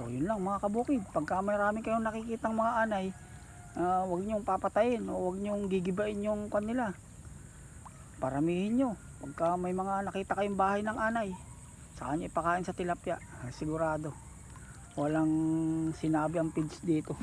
yun lang mga kabukid, pagka marami kayong nakikitang mga anay, huwag nyong papatayin o huwag nyong gigibain yung kanila. Paramihin nyo. Pagka may mga nakita kayong bahay ng anay, saka nyo ipakain sa tilapia, sigurado walang sinabi ang pids dito.